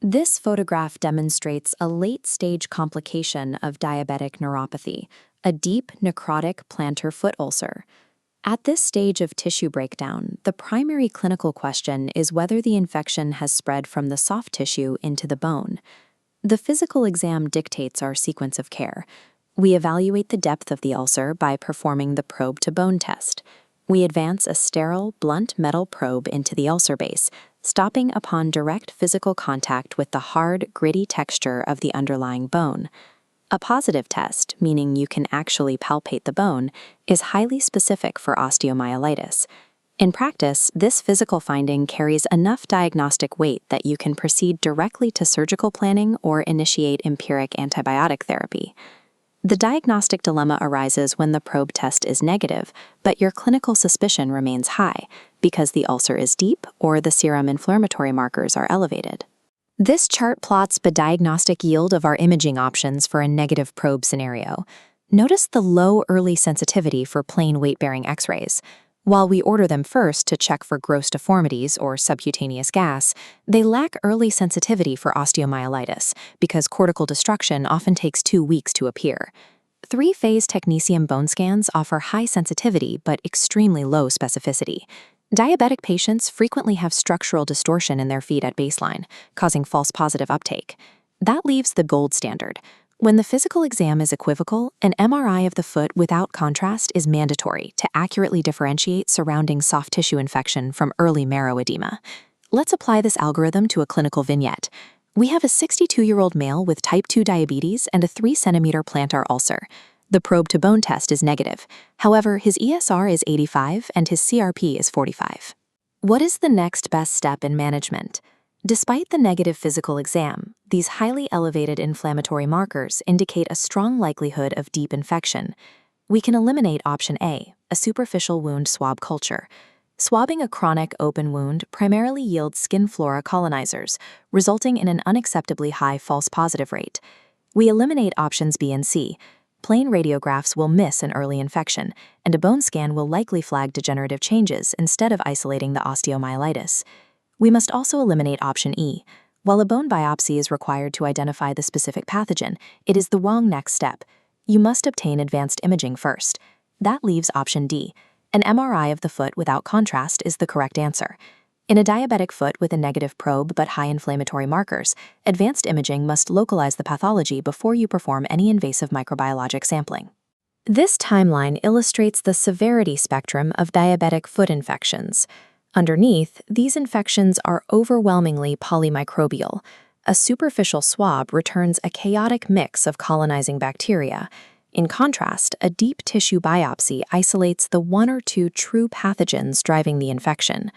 This photograph demonstrates a late-stage complication of diabetic neuropathy, a deep necrotic plantar foot ulcer. At this stage of tissue breakdown, the primary clinical question is whether the infection has spread from the soft tissue into the bone. The physical exam dictates our sequence of care. We evaluate the depth of the ulcer by performing the probe-to-bone test. We advance a sterile, blunt metal probe into the ulcer base, stopping upon direct physical contact with the hard, gritty texture of the underlying bone. A positive test, meaning you can actually palpate the bone, is highly specific for osteomyelitis. In practice, this physical finding carries enough diagnostic weight that you can proceed directly to surgical planning or initiate empiric antibiotic therapy. The diagnostic dilemma arises when the probe test is negative, but your clinical suspicion remains high because the ulcer is deep or the serum inflammatory markers are elevated. This chart plots the diagnostic yield of our imaging options for a negative probe scenario. Notice the low early sensitivity for plain weight-bearing X-rays. While we order them first to check for gross deformities or subcutaneous gas, they lack early sensitivity for osteomyelitis because cortical destruction often takes 2 weeks to appear. 3-phase technetium bone scans offer high sensitivity but extremely low specificity. Diabetic patients frequently have structural distortion in their feet at baseline, causing false positive uptake. That leaves the gold standard. When the physical exam is equivocal, an MRI of the foot without contrast is mandatory to accurately differentiate surrounding soft tissue infection from early marrow edema. Let's apply this algorithm to a clinical vignette. We have a 62-year-old male with type 2 diabetes and a 3-centimeter plantar ulcer. The probe-to-bone test is negative. However, his ESR is 85 and his CRP is 45. What is the next best step in management? Despite the negative physical exam, these highly elevated inflammatory markers indicate a strong likelihood of deep infection. We can eliminate option A, a superficial wound swab culture. Swabbing a chronic open wound primarily yields skin flora colonizers, resulting in an unacceptably high false positive rate. We eliminate options B and C. Plain radiographs will miss an early infection, and a bone scan will likely flag degenerative changes instead of isolating the osteomyelitis. We must also eliminate option E. While a bone biopsy is required to identify the specific pathogen, it is the wrong next step. You must obtain advanced imaging first. That leaves option D. An MRI of the foot without contrast is the correct answer. In a diabetic foot with a negative probe but high inflammatory markers, advanced imaging must localize the pathology before you perform any invasive microbiologic sampling. This timeline illustrates the severity spectrum of diabetic foot infections. Underneath, these infections are overwhelmingly polymicrobial. A superficial swab returns a chaotic mix of colonizing bacteria. In contrast, a deep tissue biopsy isolates the 1 or 2 true pathogens driving the infection.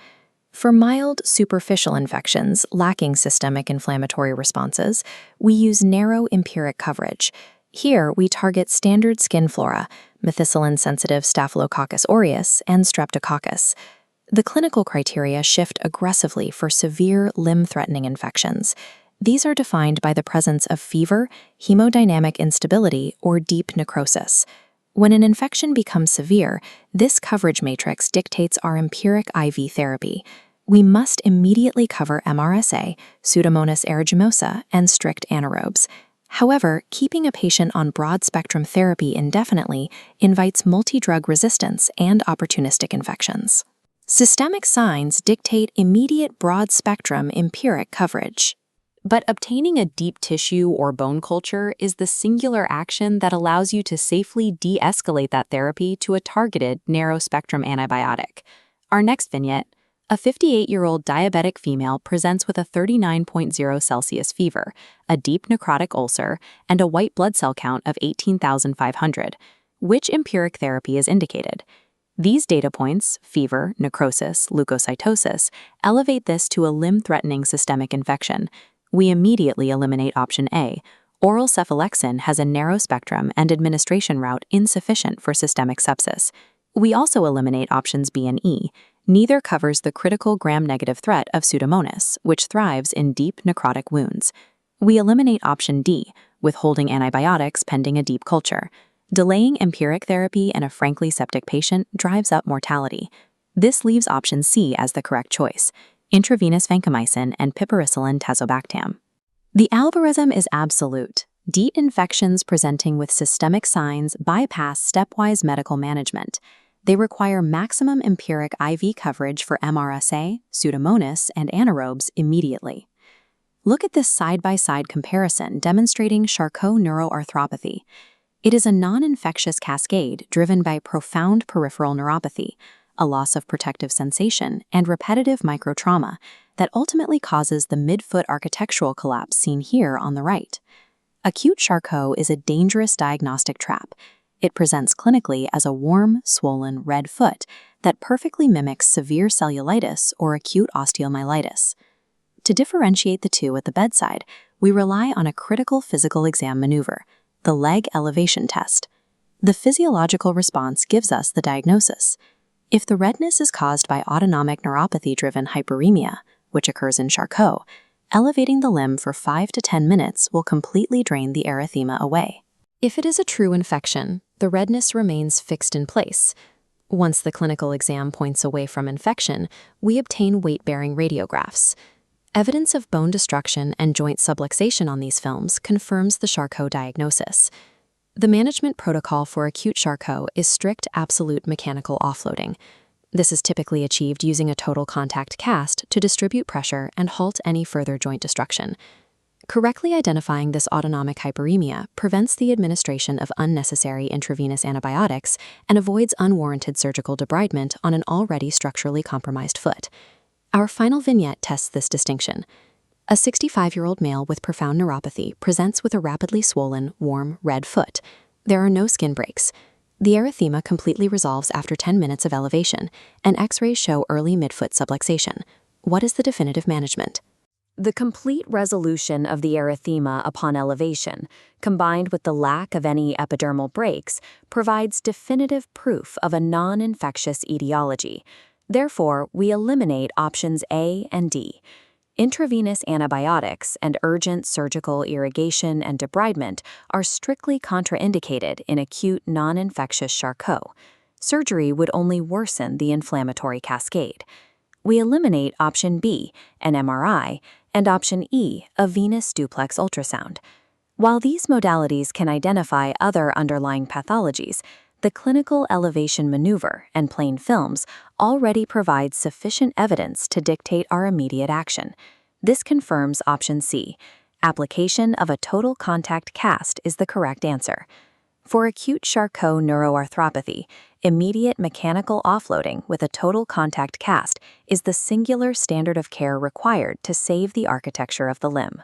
For mild, superficial infections lacking systemic inflammatory responses, we use narrow empiric coverage. Here, we target standard skin flora, methicillin-sensitive Staphylococcus aureus and Streptococcus. The clinical criteria shift aggressively for severe limb-threatening infections. These are defined by the presence of fever, hemodynamic instability, or deep necrosis. When an infection becomes severe, this coverage matrix dictates our empiric IV therapy. We must immediately cover MRSA, Pseudomonas aeruginosa, and strict anaerobes. However, keeping a patient on broad-spectrum therapy indefinitely invites multi-drug resistance and opportunistic infections. Systemic signs dictate immediate broad-spectrum empiric coverage. But obtaining a deep tissue or bone culture is the singular action that allows you to safely de-escalate that therapy to a targeted, narrow-spectrum antibiotic. Our next vignette, a 58-year-old diabetic female presents with a 39.0 Celsius fever, a deep necrotic ulcer, and a white blood cell count of 18,500. Which empiric therapy is indicated? These data points, fever, necrosis, leukocytosis, elevate this to a limb-threatening systemic infection. We immediately eliminate option A. Oral cephalexin has a narrow spectrum and administration route insufficient for systemic sepsis. We also eliminate options B and E. Neither covers the critical gram-negative threat of Pseudomonas, which thrives in deep necrotic wounds. We eliminate option D, withholding antibiotics pending a deep culture. Delaying empiric therapy in a frankly septic patient drives up mortality. This leaves option C as the correct choice: intravenous vancomycin and piperacillin tazobactam. The algorithm is absolute. DEET infections presenting with systemic signs bypass stepwise medical management. They require maximum empiric IV coverage for MRSA, Pseudomonas, and anaerobes immediately. Look at this side-by-side comparison demonstrating Charcot neuroarthropathy. It is a non-infectious cascade driven by profound peripheral neuropathy, a loss of protective sensation, and repetitive microtrauma that ultimately causes the midfoot architectural collapse seen here on the right. Acute Charcot is a dangerous diagnostic trap. It presents clinically as a warm, swollen, red foot that perfectly mimics severe cellulitis or acute osteomyelitis. To differentiate the two at the bedside, we rely on a critical physical exam maneuver, the leg elevation test. The physiological response gives us the diagnosis. If the redness is caused by autonomic neuropathy-driven hyperemia, which occurs in Charcot, elevating the limb for 5 to 10 minutes will completely drain the erythema away. If it is a true infection, the redness remains fixed in place. Once the clinical exam points away from infection, we obtain weight-bearing radiographs. Evidence of bone destruction and joint subluxation on these films confirms the Charcot diagnosis. The management protocol for acute Charcot is strict absolute mechanical offloading. This is typically achieved using a total contact cast to distribute pressure and halt any further joint destruction. Correctly identifying this autonomic hyperemia prevents the administration of unnecessary intravenous antibiotics and avoids unwarranted surgical debridement on an already structurally compromised foot. Our final vignette tests this distinction. A 65-year-old male with profound neuropathy presents with a rapidly swollen, warm, red foot. There are no skin breaks. The erythema completely resolves after 10 minutes of elevation, and X-rays show early midfoot subluxation. What is the definitive management? The complete resolution of the erythema upon elevation, combined with the lack of any epidermal breaks, provides definitive proof of a non-infectious etiology. Therefore, we eliminate options A and D. Intravenous antibiotics and urgent surgical irrigation and debridement are strictly contraindicated in acute non-infectious Charcot. Surgery would only worsen the inflammatory cascade. We eliminate option B, an MRI, and option E, a venous duplex ultrasound. While these modalities can identify other underlying pathologies, the clinical elevation maneuver and plain films already provide sufficient evidence to dictate our immediate action. This confirms option C. Application of a total contact cast is the correct answer. For acute Charcot neuroarthropathy, immediate mechanical offloading with a total contact cast is the singular standard of care required to save the architecture of the limb.